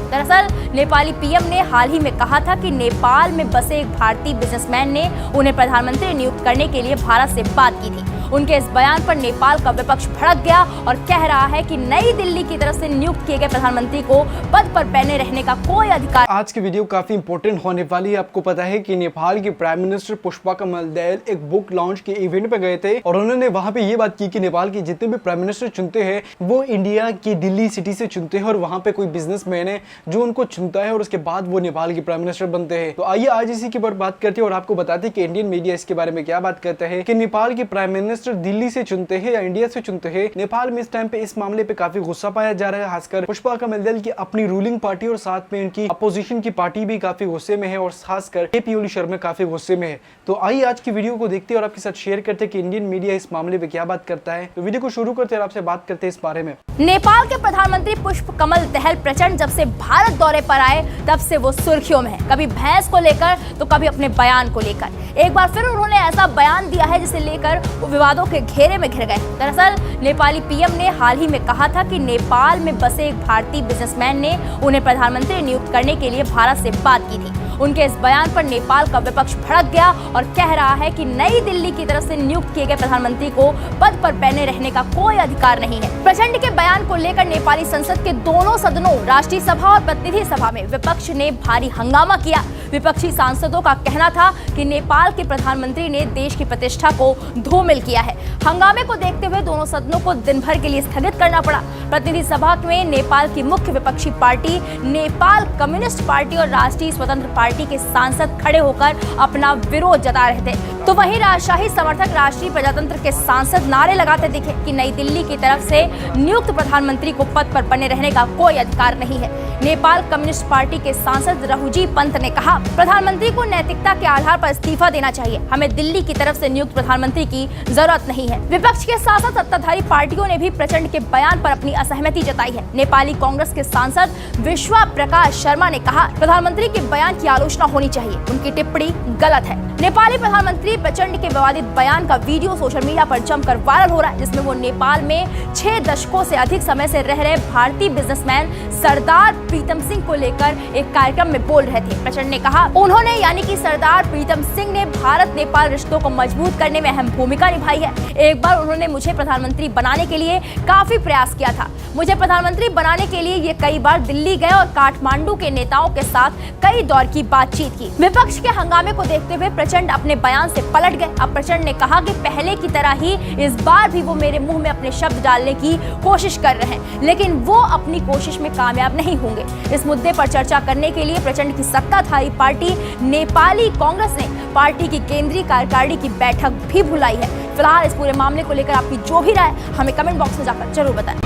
दरअसल नेपाली पीएम ने हाल ही में कहा था कि नेपाल में बसे एक भारतीय बिजनेसमैन ने उन्हें प्रधानमंत्री नियुक्त करने के लिए भारत से बात की थी। उनके इस बयान पर नेपाल का विपक्ष भड़क गया और कह रहा है कि नई दिल्ली की तरफ से नियुक्त किए गए प्रधानमंत्री को पद पर बने रहने का कोई अधिकार। आज की वीडियो काफी इंपॉर्टेंट होने वाली है। आपको पता है कि नेपाल की प्राइम मिनिस्टर पुष्पा कमल दहल एक बुक लॉन्च के इवेंट पे गए थे और उन्होंने वहां पे ये बात की कि नेपाल के जितने भी प्राइम मिनिस्टर चुनते हैं वो इंडिया की दिल्ली सिटी से चुनते हैं और वहां पे कोई बिजनेसमैन है जो उनको चुनता है और उसके बाद वो नेपाल की प्राइम मिनिस्टर बनते हैं। तो आइए आज इसी के ऊपर बात करते हैं और आपको बताते हैं कि इंडियन मीडिया इसके बारे में क्या बात करता है कि नेपाल की प्राइम मिनिस्टर दिल्ली से चुनते हैं या इंडिया से चुनते हैं। नेपाल में इस टाइम पे इस मामले पे काफी गुस्सा पाया जा रहा है, खासकर पुष्पा कमल दहल की अपनी रूलिंग पार्टी और साथ में इनकी अपोजिशन की पार्टी भी काफी गुस्से में है और खासकर केपी ओली शर्मा काफी गुस्से में है। तो आइए आज की वीडियो को देखते हैं और आपके साथ शेयर करते हैं कि इंडियन मीडिया इस मामले पे क्या बात करता है। तो वीडियो को शुरू करते हैं और आपसे बात करते हैं इस बारे में। नेपाल के प्रधानमंत्री पुष्प कमल दहल प्रचंड जब से भारत दौरे पर आए तब से वो सुर्खियों में है, कभी भैंस को लेकर तो कभी अपने बयान को लेकर। एक बार फिर उन्होंने ऐसा बयान दिया है जिसे लेकर वो विवादों के घेरे में घिर गए। दरअसल नेपाली पीएम ने हाल ही में कहा था कि नेपाल में बसे एक भारतीय बिजनेसमैन ने उन्हें प्रधानमंत्री नियुक्त करने के लिए भारत से बात की थी। उनके इस बयान पर नेपाल का विपक्ष भड़क गया और कह रहा है कि नई दिल्ली की तरफ से नियुक्त किए गए प्रधानमंत्री को पद पर बने रहने का कोई अधिकार नहीं है। प्रचंड के बयान को लेकर नेपाली संसद के दोनों सदनों राष्ट्रीय सभा और प्रतिनिधि सभा में विपक्ष ने भारी हंगामा किया। विपक्षी सांसदों का कहना था कि नेपाल के प्रधानमंत्री ने देश की प्रतिष्ठा को धूमिल किया है। हंगामे को देखते हुए दोनों सदनों को दिन भर के लिए स्थगित करना पड़ा। प्रतिनिधि सभा में नेपाल की मुख्य विपक्षी पार्टी नेपाल कम्युनिस्ट पार्टी और राष्ट्रीय स्वतंत्र पार्टी के सांसद खड़े होकर अपना विरोध जता रहे थे, तो वहीं राजशाही समर्थक राष्ट्रीय प्रजातंत्र के सांसद नारे लगाते दिखे कि नई दिल्ली की तरफ से नियुक्त प्रधानमंत्री को पद पर बने रहने का कोई अधिकार नहीं है। नेपाल कम्युनिस्ट पार्टी के सांसद रहुजी पंत ने कहा, प्रधानमंत्री को नैतिकता के आधार पर इस्तीफा देना चाहिए, हमें दिल्ली की तरफ से नियुक्त प्रधानमंत्री की जरूरत नहीं है। विपक्ष के साथ साथ सत्ताधारी पार्टियों ने भी प्रचंड के बयान पर अपनी असहमति जताई है। नेपाली कांग्रेस के सांसद विश्वा प्रकाश शर्मा ने कहा, प्रधानमंत्री के बयान की आलोचना होनी चाहिए, उनकी टिप्पणी गलत है। नेपाली प्रधानमंत्री प्रचंड के विवादित बयान का वीडियो सोशल मीडिया पर जमकर वायरल हो रहा है, जिसमें वो नेपाल में 6 दशकों से अधिक समय से रह रहे भारतीय बिजनेसमैन सरदार प्रीतम सिंह को लेकर एक कार्यक्रम में बोल रहे थे। प्रचंड ने कहा, उन्होंने यानी कि सरदार प्रीतम सिंह ने भारत नेपाल रिश्तों को मजबूत करने में अहम भूमिका निभाई है। एक बार उन्होंने मुझे प्रधानमंत्री बनाने के लिए काफी प्रयास किया था। मुझे प्रधानमंत्री बनाने के लिए ये कई बार दिल्ली गए और काठमांडू के नेताओं के साथ कई दौर की बातचीत की। विपक्ष के हंगामे को देखते हुए प्रचंड अपने बयान से पलट गए। अब प्रचंड ने कहा कि पहले की तरह ही इस बार भी वो मेरे मुंह में अपने शब्द डालने की कोशिश कर रहे हैं, लेकिन वो अपनी कोशिश में कामयाब नहीं होंगे। इस मुद्दे पर चर्चा करने के लिए प्रचंड की सत्ताधारी पार्टी नेपाली कांग्रेस ने पार्टी की केंद्रीय कार्यकारिणी की बैठक भी बुलाई है। फिलहाल इस पूरे मामले को लेकर आपकी जो भी राय हमें कमेंट बॉक्स में जाकर जरूर बताएं।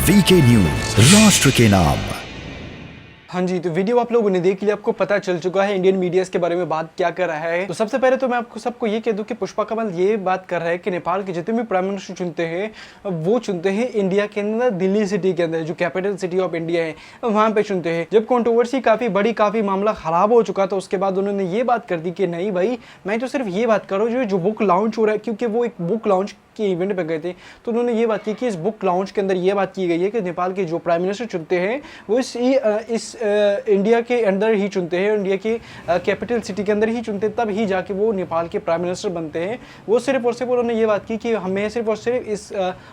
वीके न्यूज, राष्ट्र के नाम। हाँ जी, तो वीडियो आप लोगों ने देख लिया, आपको पता चल चुका है इंडियन मीडिया इसके बारे में बात क्या कर रहा है। तो सबसे पहले तो मैं आपको सबको ये कह दूं कि पुष्पा कमल ये बात कर रहा है कि नेपाल के जितने भी प्राइम मिनिस्टर चुनते हैं वो चुनते हैं इंडिया के अंदर, दिल्ली सिटी के अंदर, जो कैपिटल सिटी ऑफ इंडिया है वहाँ पे चुनते हैं। जब कंट्रोवर्सी काफी बड़ी, काफी मामला खराब हो चुका था, उसके बाद उन्होंने ये बात कर दी कि नहीं भाई, मैं तो सिर्फ ये बात कर रहा हूँ जो बुक लॉन्च हो रहा है, क्योंकि वो एक बुक लॉन्च के इवेंट पे गए थे। तो उन्होंने ये बात की कि इस बुक लॉन्च के अंदर ये बात की गई है कि नेपाल के जो प्राइम मिनिस्टर चुनते हैं वो इस इंडिया के अंदर ही चुनते हैं, इंडिया की कैपिटल सिटी के अंदर ही चुनते हैं, तब ही जाके वो नेपाल के प्राइम मिनिस्टर बनते हैं। वो सिर्फ और सिर्फ उन्होंने ये बात की कि मैं सिर्फ और सिर्फ इस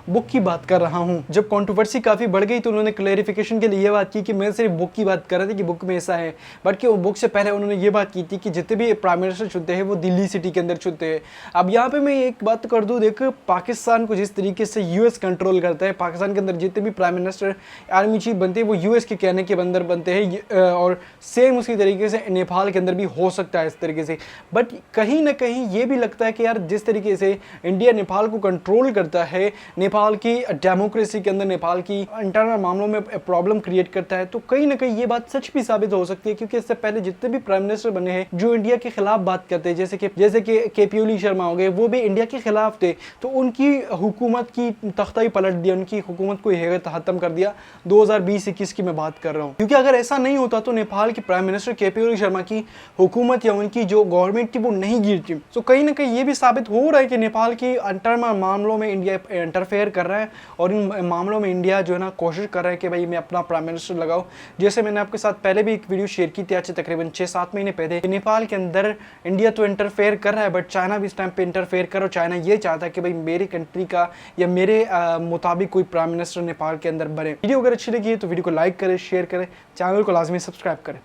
बुक की बात कर रहा हूँ। जब कॉन्ट्रोवर्सी काफ़ी बढ़ गई तो उन्होंने क्लैरिफिकेशन के लिए ये बात की कि मैं सिर्फ बुक की बात कर रहे थे कि बुक में ऐसा है, बल्कि वो बुक से पहले उन्होंने ये बात की थी कि जितने भी प्राइम मिनिस्टर चुनते हैं वो दिल्ली सिटी के अंदर चुनते हैं। अब यहाँ पे मैं एक बात कर दूँ, देख पाकिस्तान को जिस तरीके से यूएस कंट्रोल करता है, पाकिस्तान के अंदर जितने भी प्राइम मिनिस्टर, आर्मी चीफ बनते हैं वो यूएस के कहने के अंदर बनते हैं, और सेम उसी तरीके से नेपाल के अंदर भी हो सकता है इस तरीके से। बट कहीं ना कहीं ये भी लगता है कि यार जिस तरीके से इंडिया नेपाल को कंट्रोल करता है, नेपाल की डेमोक्रेसी के अंदर, नेपाल की इंटरनल मामलों में प्रॉब्लम क्रिएट करता है, तो कहीं ना कहीं ये बात सच भी साबित हो सकती है। क्योंकि इससे पहले जितने भी प्राइम मिनिस्टर बने हैं जो इंडिया के खिलाफ बात करते हैं, जैसे कि केपी ओली शर्मा हो गए, वो भी इंडिया के खिलाफ थे। तो उनकी हुकूमत की तख्ता ही पलट दिया, उनकी हुकूमत को ही ख़त्म कर दिया। 2020-21 की मैं बात कर रहा हूँ, क्योंकि अगर ऐसा नहीं होता तो नेपाल के प्राइम मिनिस्टर KP शर्मा की हुकूमत या उनकी जो गवर्नमेंट थी वो नहीं गिरती। तो कहीं ना कहीं ये भी साबित हो रहा है कि नेपाल की अंतर मामलों में इंडिया इंटरफेयर कर रहा है और इन मामलों में इंडिया जो है ना कोशिश कर रहा है कि भाई मैं अपना प्राइम मिनिस्टर लगाऊं। जैसे मैंने आपके साथ पहले भी एक वीडियो शेयर की थी आज से तकरीबन 6-7 महीने पहले, नेपाल के अंदर इंडिया तो इंटरफेयर कर रहा है बट चाइना भी इस टाइम पे इंटरफेयर कर रहा है। चाइना ये चाहता है कि भाई मेरी कंट्री का या मेरे मुताबिक कोई प्राइम मिनिस्टर नेपाल के अंदर बने। वीडियो अगर अच्छी लगी है तो वीडियो को लाइक करें, शेयर करें, चैनल को लाजमी सब्सक्राइब करें।